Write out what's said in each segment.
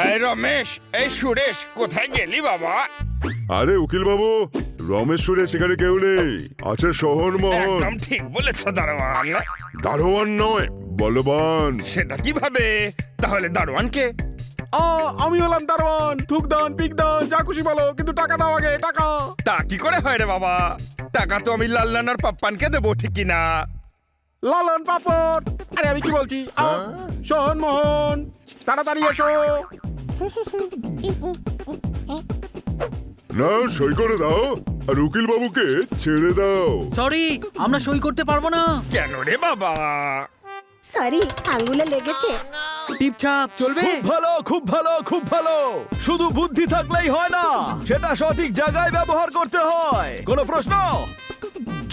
এই রমেশ, এই সুরেশ, কোথায় গেলি বাবা? আরে উকিল বাবু, রমেশ সুরেশ এখানে কেউ নেই, আছে সোহন মোহন। একদম ঠিক বলেছ দারোয়ান। দারোয়ান নয়, বলবান। সেটা কিভাবে? তাহলে দারোয়ান কে? আমি হলাম দারোয়ান। থুক দান, পিক দান, যা খুশি বলো, কিন্তু টাকা দাও আগে, টাকা। তা কি করে হয় রে বাবা? টাকা তো আমি লাল্লান আর পাপ্পানকে দেবো ঠিকই না? লালন পাপড়। আরে আমি কি বলছি? সোহন মোহন, তাড়াতাড়ি এসো। না, সই করে দাও আর উকিল বাবুকে ছেড়ে দাও। সরি, আমরা সই করতে পারবো না। কেন রে বাবা? সরি, আঙ্গুলে লেগেছে। টিপছাপ চলবে? ভালো, খুব ভালো, খুব ভালো। শুধু বুদ্ধি থাকলেই হয় না, সেটা সঠিক জায়গায় ব্যবহার করতে হয়। কোনো প্রশ্ন?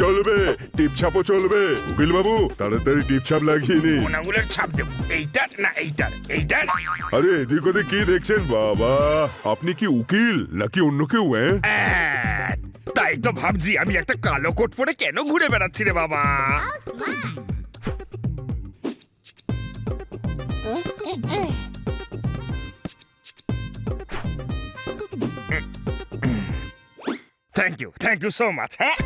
চলবে, টিপছাপও চলবে। উকিল বাবু, তাড়াতাড়ি টিপছাপ লাগিয়ে নি। কোন আঙুলের ছাপ দেবো? এইটার না এইটার? এইটার? আরে এদিক ওদিক কি দেখছেন বাবা? আপনি কি উকিল নাকি অন্য কেউ? তাই তো ভাবছি, আমি একটা কালো কোট পরে কেন ঘুরে বেড়াচ্ছি রে বাবা? Thank you so much. হ্যাঁ,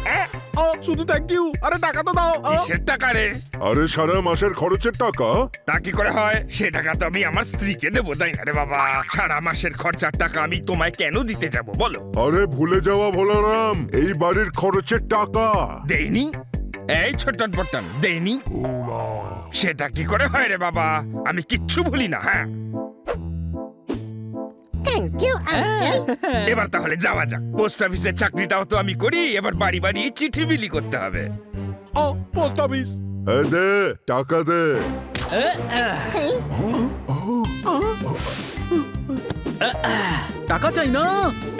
শুধু থ্যাংক ইউ। আরে টাকা তো দাও। কিসের টাকা রে? আরে সারা মাসের খরচের টাকা। তা কি করে হয়? সে টাকা তো আমি আমার স্ত্রীকে দেবো, তাই না রে বাবা? সারা মাসের খরচার টাকা আমি তোমায় কেন দিতে যাব বলো? আরে ভুলে যাওয়া ভোলারাম, এই বাড়ির খরচের টাকা দেইনি? এই ছোট্টন পট্টন, দেইনি? সেটা কি করে হয় রে বাবা? আমি কিচ্ছু ভুলি না। হ্যাঁ, থ্যাংক ইউ আঙ্কেল। এবার তাহলে যাওয়া যাক। পোস্ট অফিসের চাকরিটাও তো আমি করি, এবার বাড়ি বাড়ি চিঠি বিলি করতে হবে। Post office. দে টাকা দে। টাকা চাই না?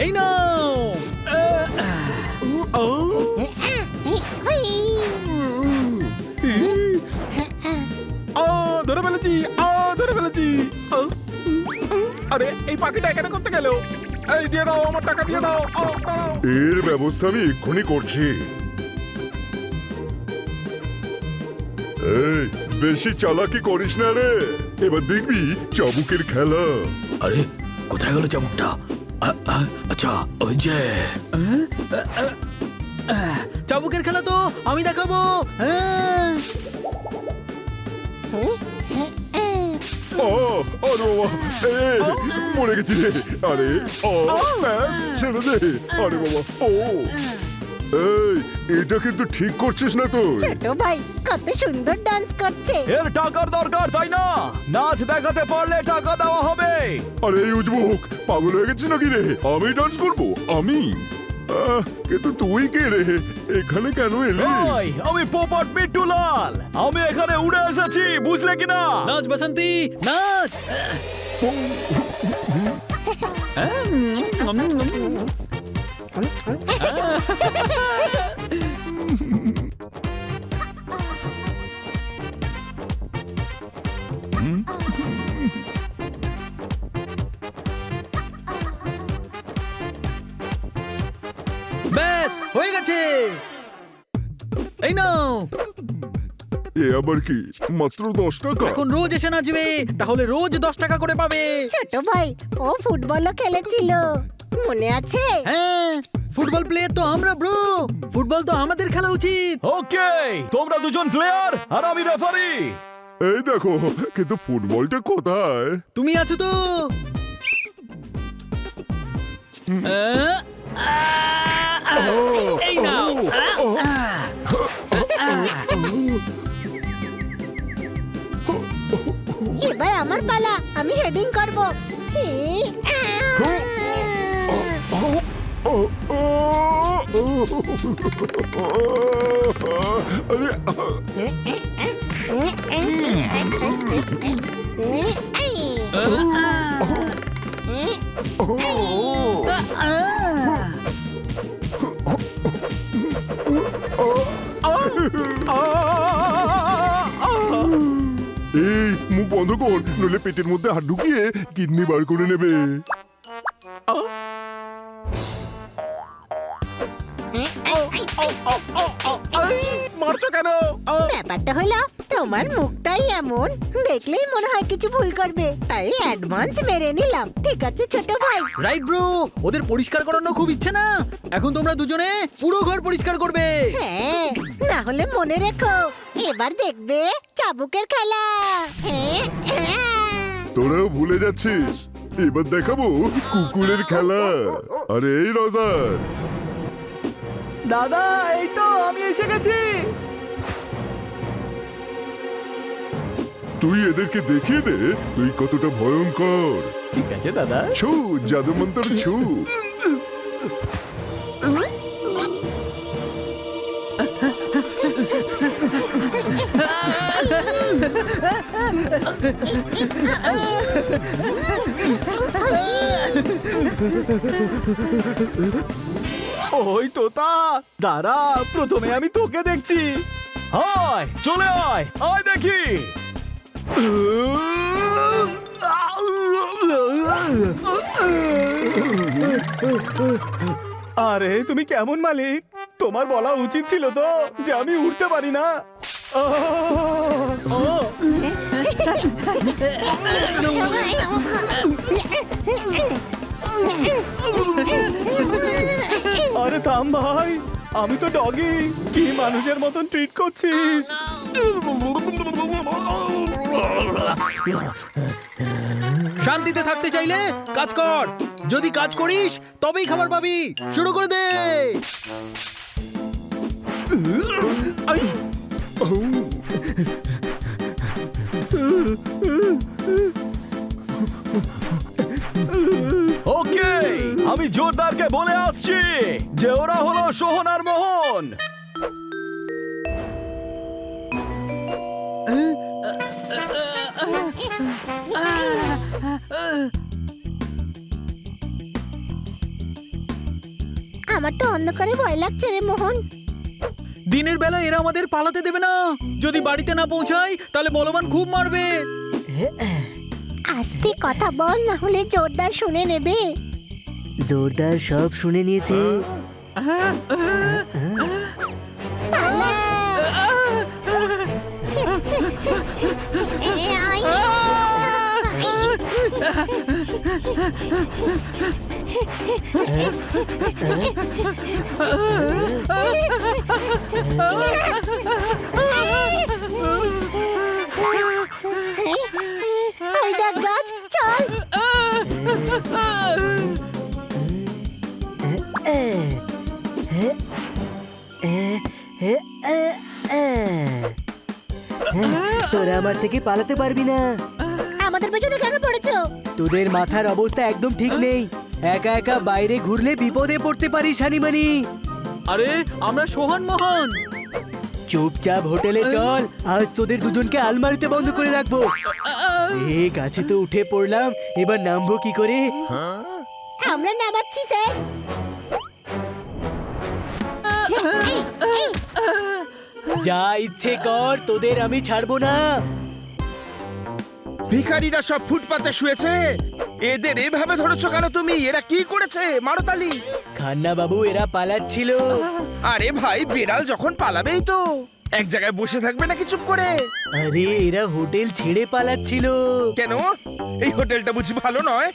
এই নাও। ধরে ফেলেছি, ধরে ফেলেছি। আরে এই পাখিটা এখানে করতে গেল। এই দিয়ে দাও, আমার টাকা দিয়ে দাও। দাঁড়াও। এর ব্যবস্থা আমি এক্ষুনি করছি। এই, বেশি চালাকি করিস না রে, এবার দেখবি চাবুকের খেলা। আরে কোথায় গেল চাবুকটা? আচ্ছা, ওই যে চাবুকের খেলা তো আমি দেখাবো। হ্যাঁ। আরে বাবা, মরে গেছি রে। আরে ব্যাস, ছেড়ে দে। আরে বাবা, এই, এটা কিন্তু ঠিক করছিস না তুই। ছোট ভাই কত সুন্দর ডান্স করছে। এর টাকার দরকার, তাই না? নাচ দেখাতে পারলে টাকা দেওয়া হবে। আরে এই উজবুক, পাগল হয়ে গেছিস নাকি রে? আমি ডান্স করবো? আমি? কিন্তু তুই কে রে? এখানে কেন এলি? ওই, আমি পোপট মিট্টুলাল। আমি এখানে উড়ে এসেছি, বুঝলে কিনা? নাচ বাসন্তী, নাচ। ব্যাস হয়ে গেছে। এই নাও। এ আবার কি? মাত্র 10 টাকা? এখন রোজ এসে নাচবে, তাহলে রোজ 10 টাকা করে পাবে। ছোট ভাই ও ফুটবলও খেলেছিল, মনে আছে? হ্যাঁ, ফুটবল প্লেয়ার তো আমরা ব্রো। ফুটবল তো আমাদের খেলা উচিত। ওকে, তোমরা দুজন প্লেয়ার আর আমি রেফারি। এই দেখো, কিন্তু ফুটবলটা কোথায়? তুমি আছো তো? এই নাও। এবার আমার পালা, আমি হেডিং করব। এই, মুখ বন্ধ কর, নইলে পেটের মধ্যে হাত ঢুকিয়ে কিডনি বার করে নেবে। মারছো কেন? ব্যাপারটা হলো তোমার মুখটা ছেলেটাই এমন, দেখলেই মনে হয় কিছু ভুল করবে, তাই অ্যাডভান্স মেরে নিলাম। ঠিক আছে ছোট ভাই। রাইট ব্রো, ওদের পরিষ্কার করানো খুব ইচ্ছে না। এখন তোমরা দুজনে পুরো ঘর পরিষ্কার করবে। হ্যাঁ, না হলে মনে রেখো, এবার দেখবে চাবুকের খেলা। হ্যাঁ হ্যাঁ। তোরাও ভুলে যাচ্ছিস, এবার দেখাবো কুকুরের খেলা। আরে এই রজার, দাদা এই তো আমি এসে গেছি। তুই এদেরকে দেখিয়ে দে তুই কতটা ভয়ঙ্কর। ঠিক আছে দাদা। ছু, জাদু মন্তর ছু। ওই তোতা, দাঁড়া, প্রথমে আমি তোকে দেখছি। হয় চলে আয়, আয় দেখি। আরে তুমি কেমন মালিক? তোমার বলা উচিত ছিল তো যে আমি উঠতে পারি না। আরে থাম ভাই, আমি তো ডগি, কি মানুষের মতন ট্রিট করছিস? শান্তিতে থাকতে চাইলে কাজ কর, যদি কাজ করিস তবেই খাবার পাবি। শুরু করে দে। ওকে, আমি জোরদারকে বলে আসছি যে ওরা হলো সোহন আর মোহন। আমার তো অন্ধকারে ভয় লাগছে রে মোহন। দিনের বেলা এরা আমাদের পালাতে দেবে না। যদি বাড়িতে না পৌঁছাই তাহলে বলবান খুব মারবে। আস্তে কথা বল, না হলে জোরদার শুনে নেবে। জোরদার সব শুনে নিয়েছে। পালা। এ, আই। ওই দেখ গাছ, চল। তোরা আমার থেকে পালাতে পারবি না। আমাদের পেছনে কেন পড়েছো? তোদের মাথার অবস্থা একদম ঠিক নেই। একা একা বাইরে ঘুরলে বিপদে পড়তে পারিস হানিমানি। আরে আমরা সোহন মোহন। চুপচাপ হোটেলে চল, আজ তোদের দুজনকে আলমারিতে বন্ধ করে রাখবো। এ গাছে তো উঠে পড়লাম, এবার নামবো কি করে? আমরা নামাচ্ছি স্যার। যা ইচ্ছে কর, তোদের আমি ছাড়বো না। ভিখারিরা সব ফুটপাতে শুয়েছে, এদের এভাবে ধরেছো কেন তুমি? এরা কি করেছে মারতালি? খান্না বাবু, এরা পালাচ্ছিল। আরে ভাই, বেড়াল যখন পালাবেই তো, এক জায়গায় বসে থাকবে নাকি চুপ করে? আরে এরা হোটেল ছেড়ে পালাচ্ছিল। কেন? এই হোটেলটা বুঝি ভালো নয়?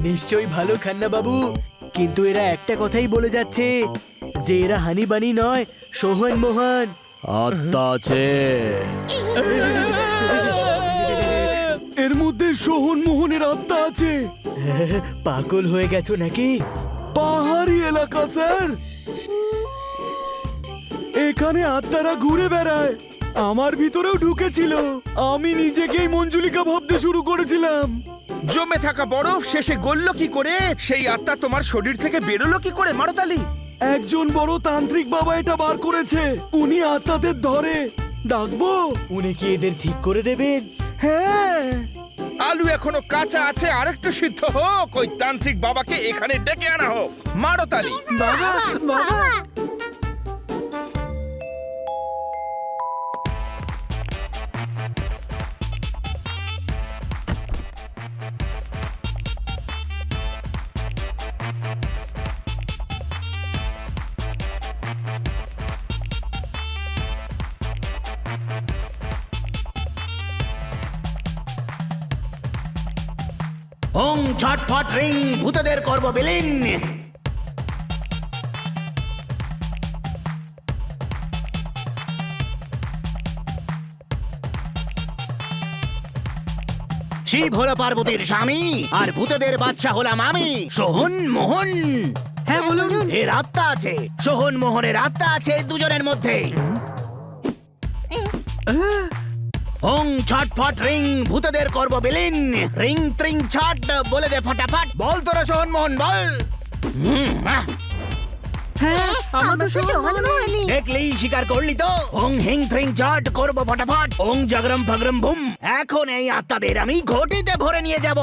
নিশ্চয়ই ভালো খান্না বাবু, কিন্তু এরা একটা কথাই বলে যাচ্ছে যে এরা হানি বানি নয়, সোহন মোহন। আত্মা আছে, এর মধ্যে সোহন মোহনের আত্মা আছে। পাগল হয়ে গেছো নাকি? পাহাড়ি এলাকা স্যার, এখানে আত্মারা ঘুরে বেড়ায়। আমার ভিতরেও ঢুকেছিল, আমি নিজেকেই মঞ্জুলিকা ভাবতে শুরু করেছিলাম। জমে থাকা বরফ শেষে গলল কি করে? সেই আত্মা তোমার শরীর থেকে বেরোলো কি করে মারতালি? একজন বড় তান্ত্রিক বাবা এটা বার করেছে, উনি আত্মাদের ধরে। ডাকবো? উনি কি এদের ঠিক করে দেবেন? হ্যাঁ। আলু এখনো কাঁচা আছে, আরেকটু সিদ্ধ হোক, ওই তান্ত্রিক বাবাকে এখানে ডেকে আনা হোক। মারতালি। বাবা। ওং ছটফট রিং ভূতদের করব বিলীন। শিব হলো পার্বতীর স্বামী আর ভূতদের বাদশা হলাম আমি, সোহন মোহন। হ্যাঁ বলুন। এর আত্মা আছে, সোহন মোহনের আত্মা আছে দুজনের মধ্যে। ওং ছটফট রিং ভূতদের করব বিলীন। রিং ত্রিং ছট বলে দে ফটাফট, বল তোরা সোহন মোহন বল। হ্যাঁ আমরা তো সোহন মোহনী। দেখলি স্বীকার করলি তো? ওং হিং ত্রিং ছট করবো ফটাফট। ওং জাগরম ফাগরম বুম। এখন এই আত্মাদের আমি ঘটিতে ভরে নিয়ে যাব।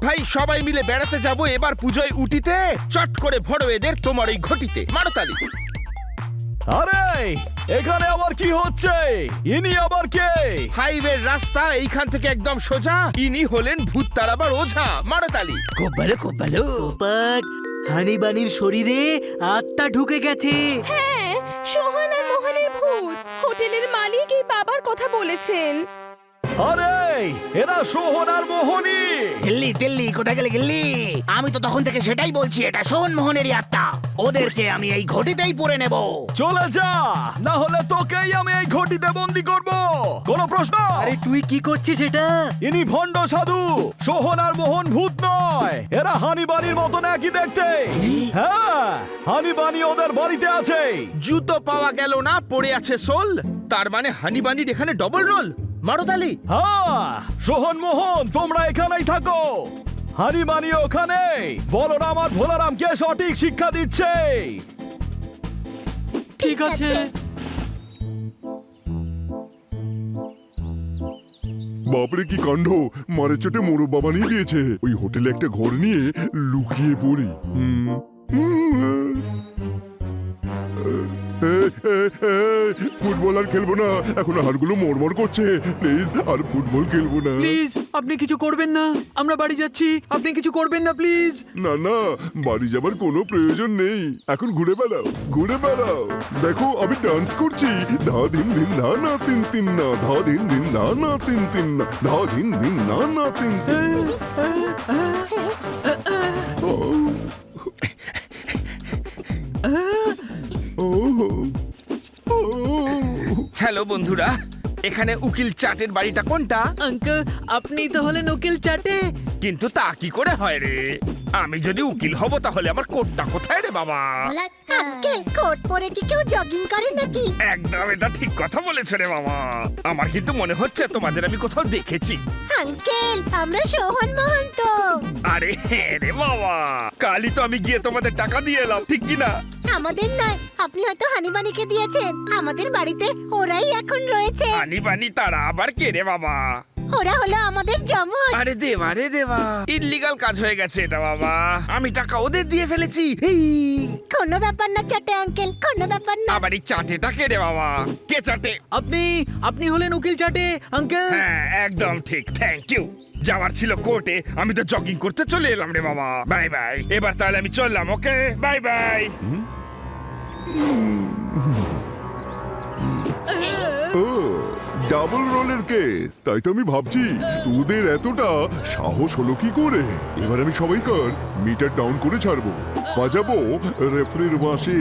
ভাই সবাই মিলে বেড়াতে যাব এবার পুজোয় উটিতে, চট করে ভরো এদের তোমার ওই ঘটিতে, মারো তালি। আরে এখানে আবার কি হচ্ছে? ইনি আবার কে? হাইওয়ের রাস্তা এইখান থেকে একদম সোজা, ইনি হলেন ভূত তাড়াবার ওঝা, মারো তালি। খুব ভালো খুব ভালো। বাট হানি বানির শরীরে আত্মা ঢুকে গেছে। হ্যাঁ, সোহন আর মোহনের ভূত। হোটেলের মালিক এই বাবার কথা বলেছেন। আরে এরা সোহন আর মোহনী। দিল্লি দিল্লি কোথায় গেলে গিল্লি? আমি তো তখন থেকে সেটাই বলছি, এটা সোহন মোহনেরই আত্মা। ওদেরকে আমি এই ঘটিতেই পুরে নেব। চলে যা, না হলে তোকেই আমি এই ঘটিতে বন্দি করব। কোনো প্রশ্ন? আরে তুই কি করছিস এটা? ইনি ভণ্ড সাধু, সোহন আর মোহন ভূত নয়। এরা হানিবানির মতন একই দেখতে। হ্যাঁ, হানিবানি ওদের বাড়িতে আছে। জুতো পাওয়া গেল না, পড়ে আছে সোল, তার মানে হানিবানির এখানে ডবল রোল, মারো তালি। হ্যাঁ, সোহন মোহন তোমরা এখানেই থাকো, হানিবানি ওখানে বলরাম আর ভোলারামকে সঠিক শিক্ষা দিচ্ছে। ঠিক আছে। বাপরে কি কাণ্ড, মারের চোটে মোরব বাবা নিয়ে দিয়েছে। ওই হোটেলে একটা ঘর নিয়ে লুকিয়ে পড়ি। ফুটবল আর খেলবো না, এখন হাড়গুলো মরমর করছে। প্লিজ আর ফুটবল খেলবো না। প্লিজ আপনি কিছু করবেন না, আমরা বাড়ি যাচ্ছি, আপনি কিছু করবেন না প্লিজ। না না, বাড়ি যাবার কোনো প্রয়োজন নেই। এখন ঘুরে বেড়াও, ঘুরে বেড়াও। দেখো আমি ডান্স করছি। ধা দিন দিন না না তিন তিন না, ধা দিন দিন না না তিন তিন না, ধা দিন দিন না না তিন তিন। হ্যালো বন্ধুরা, এখানে উকিল চাটের বাড়িটা কোনটা? আঙ্কেল আপনি তো হলেন উকিল চাটে। কিন্তু তা কি করে হয় রে? আমি যদি উকিল হব তাহলে আমার কোটটা কোথায় রে বাবা? আঙ্কেল, কোট পরে কি কেউ জগিং করে নাকি? একদম এটা ঠিক কথা বলেছো রে বাবা। আমার কিন্তু মনে হচ্ছে তোমাদের আমি কোথাও দেখেছি। আঙ্কেল, আমরা সোহন মোহন তো। আরে হ্যাঁ রে বাবা, কালই তো আমি গিয়ে তোমাদের টাকা দিয়ে এলাম, ঠিক কি না? আমাদের নয়, আপনি হয়তো হানিবানিকে দিয়েছেন। আমাদের বাড়িতে ওরাই এখন রয়েছে। পানি পানি তারা আবার কে রে বাবা? ওরা হলো আমাদের জমজ। আরে দেবা রে দেবা, ইল্লিগাল কাজ হয়ে গেছে এটা বাবা। আমি টাকা ওদের দিয়ে ফেলেছি। এই, কোনো ব্যাপার না চাটে আঙ্কেল, কোনো ব্যাপার না। আবার এই চাটেটা কে রে বাবা? কে চাটে? আপনি হলেন উকিল চাটে আঙ্কেল। হ্যাঁ একদম ঠিক, থ্যাংক ইউ। যাওয়ার ছিল কোর্টে, আমি তো জগিং করতে চলে এলাম রে বাবা। বাই বাই, এবার তাহলে আমি চললাম। ওকে, বাই বাই। ডাবল রোলের কেস, তাই তো আমি ভাবছি তোদের এতটা সাহস হলো কি করে। এবার আমি সবাইকার মিটার ডাউন করে ছাড়বো, বাজাবো রেফারির বাঁশি।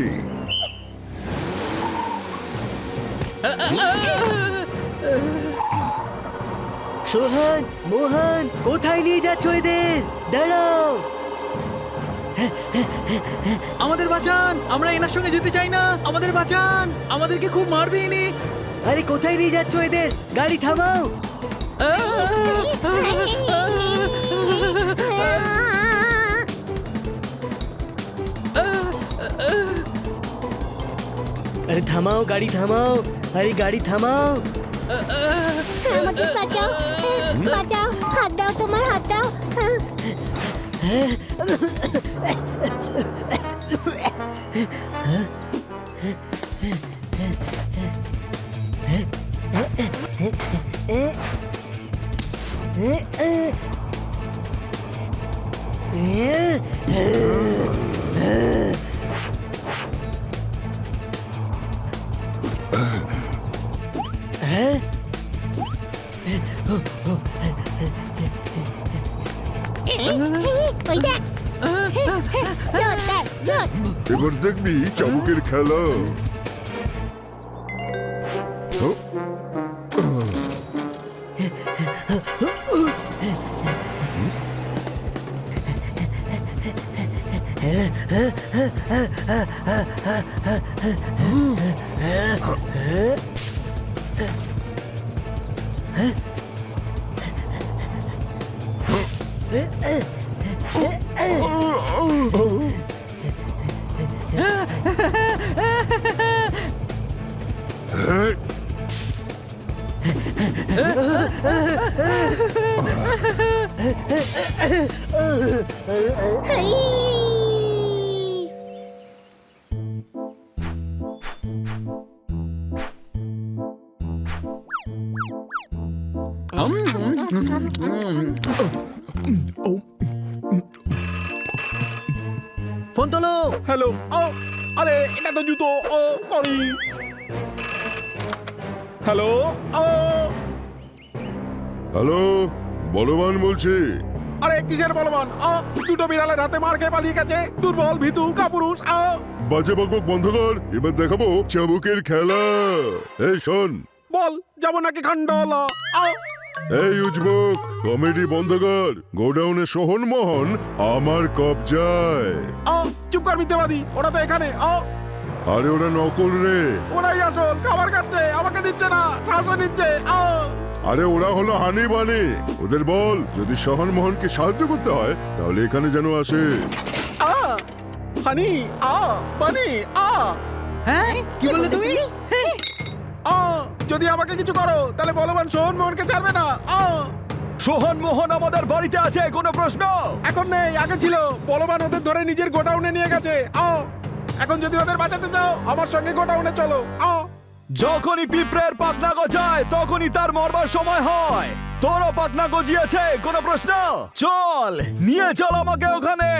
সোহন মোহন কোথায় নিয়ে যাচ্ছ এদের? দাঁড়াও। আমাদের বাঁচান, আমরা এনার সঙ্গে যেতে চাই না, আমাদের বাঁচান, আমাদেরকে খুব মারবে ইনি। আরে কোথায় নিয়ে যাচ্ছ এদের? গাড়ি থামাও। আরে থামাও, গাড়ি থামাও। আরে গাড়ি থামাও। আমাদের বাঁচাও, বাঁচাও, হাত দাও, তোমার হাত দাও। ওই দেখ জোর দেখ জোর এবার দেখবি চাবুকের খেলা ফোন তোলো। হ্যালো আরে এটা তো জুতো সরি হ্যালো হ্যালো বলবান বলছি আরে কিসের বলবান দুটো বিড়ালের হাতে মার খেয়ে পালিয়ে গেছে দুর্বল ভীতু কাপুরুষ বাজে বকবক বন্ধ কর এবার দেখাবো চাবুকের খেলা এই শোন বল যাবো নাকি খান্ডালা এই উজবুক কমেডি বন্ধ কর গোডাউনে সোহন মোহন আমার কবজায় চুপ কর মিথ্যেবাদী ওরা তো এখানে আরে ওরা নকল রে ওরাই আসল খাবার খাচ্ছে আমাকে দিচ্ছে না শ্বাসও নিচ্ছে আরে ওরা হলো হানি বানি ওদের বল যদি সোহন মোহনকে সাহায্য করতে হয় তাহলে এখানে যেন আসে হানি বানি হ্যাঁ কি বললে তুমি? যদি আমাকে কিছু করো তাহলে বলবান সোহন মোহনকে ছাড়বে না সোহন মোহন আমাদের বাড়িতে আছে, কোনো প্রশ্ন? এখন নেই আগে ছিল বলবান ওদের ধরে নিজের গোডাউনে নিয়ে গেছে এখন যদি ওদের বাঁচাতে চাও আমার সঙ্গে গোডাউনে চলো যখনই পিঁপড়ের পাখনা গজায় তখনই তার মরবার সময় হয়। তোরও পাখনা গজিয়েছে, কোনো প্রশ্ন? চল নিয়ে চল আমাকে ওখানে,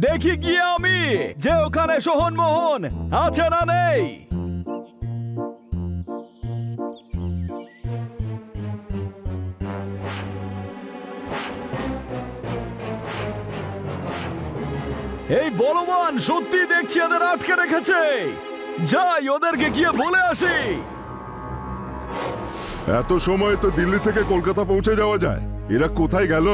দেখি গিয়ে আমি যে ওখানে সোহন মোহন আছে না নেই। এই বলবান সত্যি দেখছি এদের আটকে রেখেছে। যাই ওদেরকে গিয়ে বলে আসি। এত সময় তো দিল্লি থেকে কলকাতা পৌঁছে যাওয়া যায়, এরা কোথায় গেল?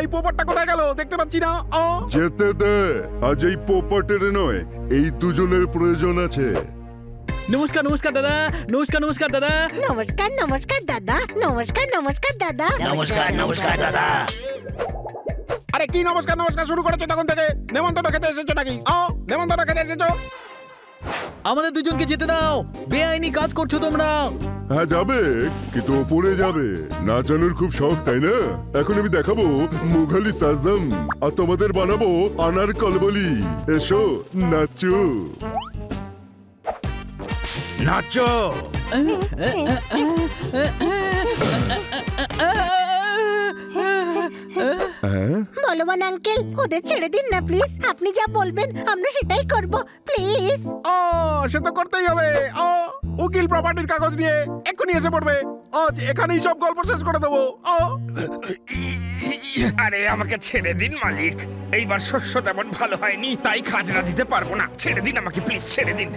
এই পোপারটা কোথায় গেল দেখতে পাচ্ছি না যেতে দে, আজ এই পোপটের নয় এই দুজনের প্রয়োজন আছে। নমস্কার নমস্কার দাদা, নমস্কার নমস্কার দাদা। নমস্কার নমস্কার দাদা নমস্কার নমস্কার দাদা নমস্কার দাদা। আরে কি নমস্কার নমস্কার শুরু করেছো তখন থেকে? নেমন্তন্ন খেতে এসেছো নাকি নেমন্তন্ন খেতে এসেছো? আমাদের দুজনকে যেতে দাও, বেআইনি কাজ করছো তোমরা। হ্যাঁ যাবে, কিন্তু ওপরে যাবে। নাচানোর খুব শখ তাই না? এখন আমি দেখাবো মুঘালি সাজম আর তোমাদের বানাবো আনার কলবলি। এসো নাচো নাচো। বলবান আঙ্কেল ওদের ছেড়ে দিন না প্লিজ আপনি যা বলবেন আমরা সেটাই করব প্লিজ সে তো করতেই হবে উকিল প্রপার্টির কাগজ নিয়ে এক্ষুনি এসে পড়বে এখানেই সব গল্প শেষ করে দেবো আরে আমাকে ছেড়ে দিন মালিক, এইবার শস্য তেমন ভালো হয়নি তাই খাজনা দিতে পারবো না। ছেড়ে দিন আমাকে প্লিজ, ছেড়ে দিন।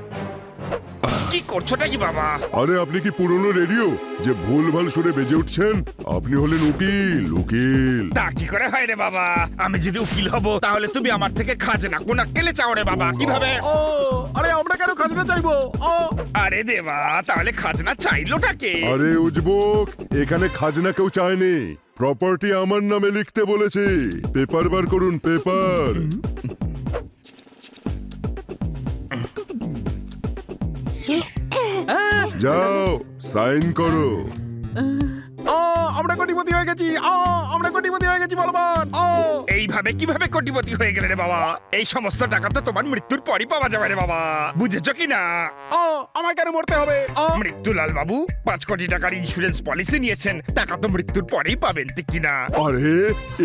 কি করছোটা কি বাবা? আরে আপনি কি পুরনো রেডিও যে ভুলভাল সুরে বেজে উঠছেন? আপনি হলেন উকিল। উকিল তা কি করে হয় রে বাবা? আমি যদি উকিল হব তাহলে তুমি আমার থেকে খাজনা কোনা কেলে চাও রে বাবা? কিভাবে? আরে আমরা কেন খাজনা চাইবো? আরে দেবা, তাহলে খাজনা চাইলোটাকে? আরে উজবুক, এখানে খাজনা কেউ চায়নি, প্রপার্টি আমার নামে লিখতে বলেছে। পেপার বার করুন, পেপার। যাও সাইন করো। আমরা কোটিপতি হয়ে গেছি আমরা কোটিপতি হয়ে গেছি বলবান এইভাবে কিভাবে কোটিপতি হয়ে গেলে রে বাবা? এই সমস্ত টাকা তো তোমার মৃত্যুর পরই পাওয়া যাবে রে বাবা, বুঝেছো কি না? আমায় কেন মরতে হবে? মৃত্যুলাল বাবু 5 কোটি টাকার ইন্স্যুরেন্স পলিসি নিয়েছেন, টাকা তো মৃত্যুর পরেই পাবেন, ঠিক কি না? আরে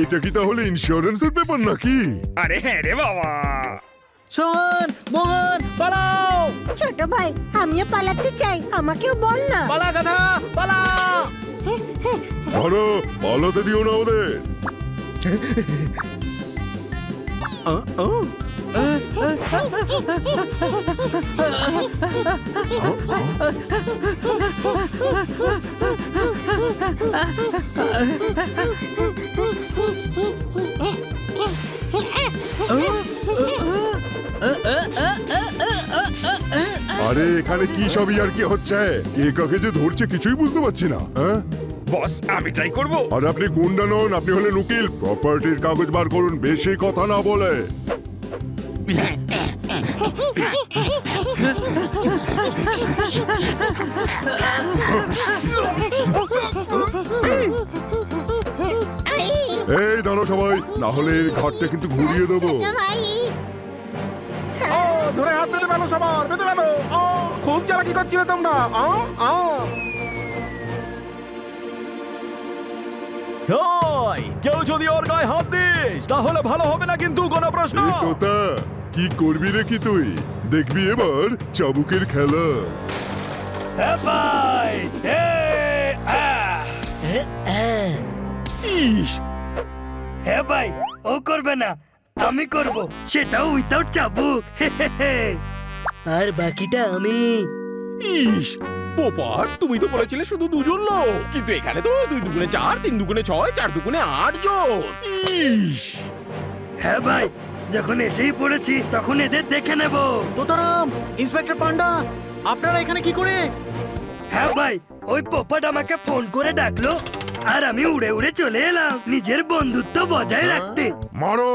এটা কি তাহলে ইন্স্যুরেন্সের পেপার নাকি? আরে হ্যাঁ রে বাবা। সোহন মোহন পালাও, ছোট ভাই আমিও পালাতে চাই আমাকেও বল না পালা গাধা পালা। ধরো, পালাতে দিও না ওদের। আরে এখানে কি সবই আর কি হচ্ছে? কে কাকে যে ধরছে কিছুই বুঝতে পারছি না। হ্যাঁ, বস আমি ট্রাই করব। আর আপনি গুন্ডা নন, আপনি হলেন উকিল। প্রপার্টির কাগজ বার করুন, বেশি কথা না বলে। এই দাঁড়ো সবাই, না হলে এই ঘাটটা কিন্তু ঘুরিয়ে দেবো। ভাই ও ধরে হাত বেঁধে ফেলো, সবার বেঁধে ফেলো। ও খুব চালাকি করছিলে তোমরা। ওই, কেউ যদি ওর গায়ে হাত দিস তাহলে ভালো হবে না কিন্তু, কোনো প্রশ্ন? এই তোতা, কি করবি রে কি তুই? দেখবি এবার চাবুকের খেলা। ভাই ইস, হ্যাঁ ভাই, ও করবে না, আমি করব, সেটাও উইথাউট চাবুক। আর বাকিটা আমি। ইস পোপার, তুমি তো বলেছিলে শুধু দুজন লোক, কিন্তু এখানে তো 2 দুগুণে 4, 3 দুগুণে 6, 4 দুগুণে 8 জন। ইস হ্যাঁ ভাই, যখন এসেই পড়েছি তখন এদের দেখে নেব। তোতারাম, ইন্সপেক্টর পান্ডা, আপনারা এখানে কি করে? হ্যাঁ ভাই, ওই পোপাট আমাকে ফোন করে ডাকলো আর আমি উড়ে উড়ে চলে এলাম নিজের বন্ধুত্ব বজায় রাখতে। মারো!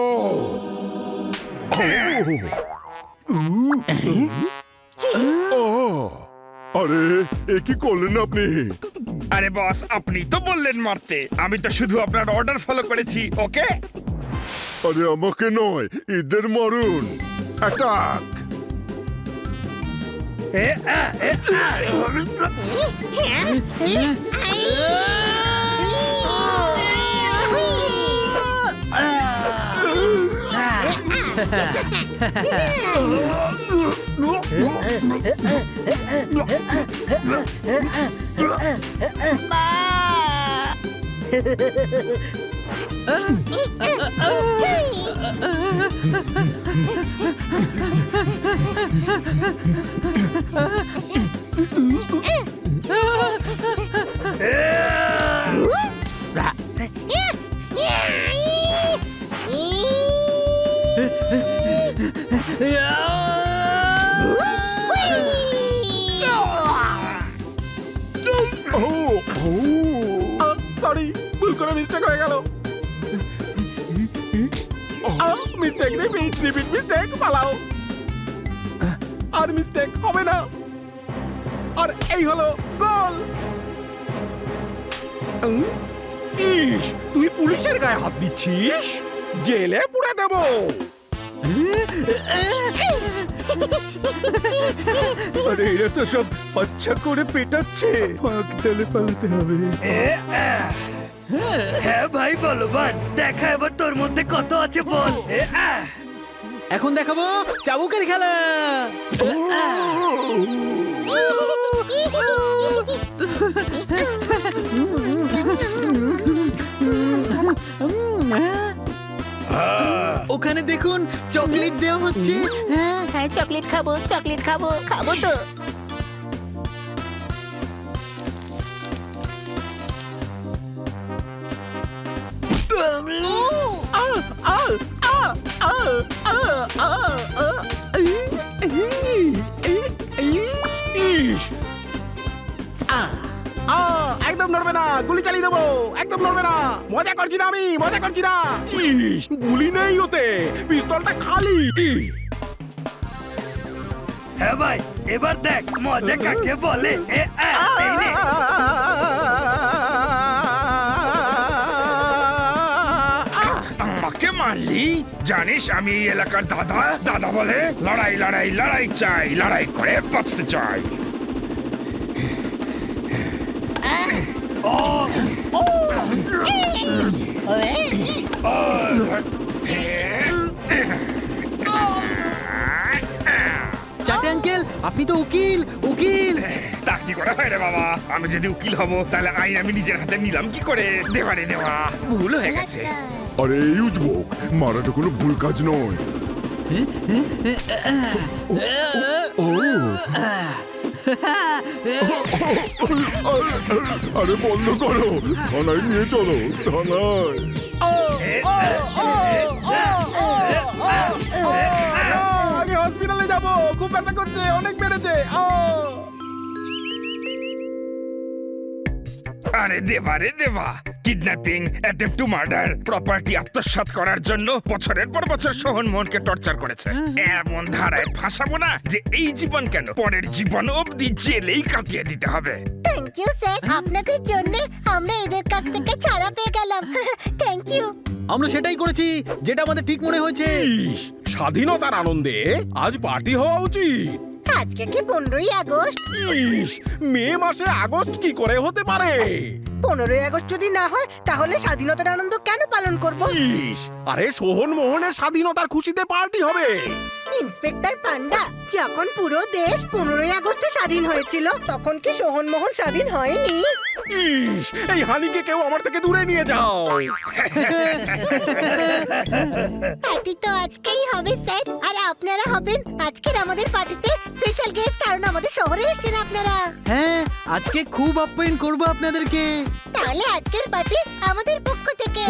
আরে এ কি করলেন আপনি? আরে বস আপনি তো বললেন মারতে, আমি তো শুধু আপনার অর্ডার ফলো করেছি। ওকে আরে আমাকে নয়, এদের মারুন। অ্যাটাক! সরি, ভুল করে মিস্টেক হয়ে গেল। মিস্টেক, রিপিট মিস্টেক, পালাও। আর মিস্টেক হবে না। আর এই হলো গোল। ইস, তুই পুলিশের গায়ে হাত দিচ্ছিস, জেলে পুরে দেব। আরে এরা তো সব আচ্ছা করে পেটাচ্ছে, ফাঁক তালে পালাতে হবে। হ্যাঁ ভাই বলবান, দেখা এবার তোর মধ্যে কত আছে বল। এখন দেখাবো চাবুকের খেলা। ওখানে দেখুন চকলেট দেওয়া হচ্ছে। হ্যাঁ হ্যাঁ, চকলেট খাবো, চকলেট খাবো, খাবো তো। একদম নড়বে না, গুলি চালিয়ে দেবো। একদম নড়বে না, মজা করছি না আমি, মজা করছি না। ইস, গুলি নেই ওতে, পিস্তলটা খালি। হ্যাঁ ভাই, এবার দেখ মজা কাকে বলে। এই নে। আমাকে মারলি? জানিস আমি এই এলাকার দাদা। দাদা বলে লড়াই লড়াই লড়াই চাই, লড়াই করে বাঁচতে চাই। চাটে আঙ্কেল, আপনি তো উকিল। তাকে কি করে হয় রে বাবা? আমি যদি উকিল হব তাহলে আইন আমি নিজের হাতে নিলাম কি করে? দেওয়া রে দেওয়া, ভুল হয়ে গেছে। আরে এই উজবুক, মারাটা কোনো ভুল কাজ নয়। আরে বন্ধ করো, থানায় নিয়ে চলো, থানায়। আমি হসপিটালে যাব, খুব ব্যথা করছে, অনেক বেড়েছে। আরে দেবা রে দেবা, kidnapping, attempt to murder, property আত্মসাৎ করার জন্য বছরের পর বছর সোহন মোহনকে টর্চার করেছে। এমন ধারায় ফাঁসাবো না যে এই জীবন কেন, পরের জীবন অবধি জেলেই কাটিয়ে দিতে হবে। থ্যাংক ইউ স্যার, আপনাদের জন্য আমরা এদের কাছ থেকে ছাড়া পেয়ে গেলাম। Thank you. আমরা সেটাই করেছি যেটা আমাদের ঠিক মনে হয়েছে। ইস, স্বাধীনতার আনন্দে আজ পার্টি হওয়া উচিত। আজকে কি 15ই আগস্ট? ইস, মে মাসে আগস্ট কি করে হতে পারে? 15ই আগস্ট যদি না হয় তাহলে স্বাধীনতার আনন্দ কেন পালন করব? ইস, আরে সোহন মোহনের স্বাধীনতার খুশিতে পার্টি হবে। ইন্সপেক্টর পান্ডা, যখন পুরো দেশ 15ই আগস্টে স্বাধীন হয়েছিল তখন কি সোহনমোহন স্বাধীন হয়নি? ইস, এই হানিকে কেউ আমার থেকে দূরে নিয়ে যাও। পার্টি তো আজকেই হবে স্যার, আর আপনারা হবেন আজকের আমাদের পার্টিতে স্পেশাল গেস্ট, কারণ আমাদের শহরে এসেছেন আপনারা। হ্যাঁ, আজকে খুব আপ্যায়ন করবো আপনাদেরকে। তাহলে আজকের পার্টি আমাদের পক্ষ থেকে।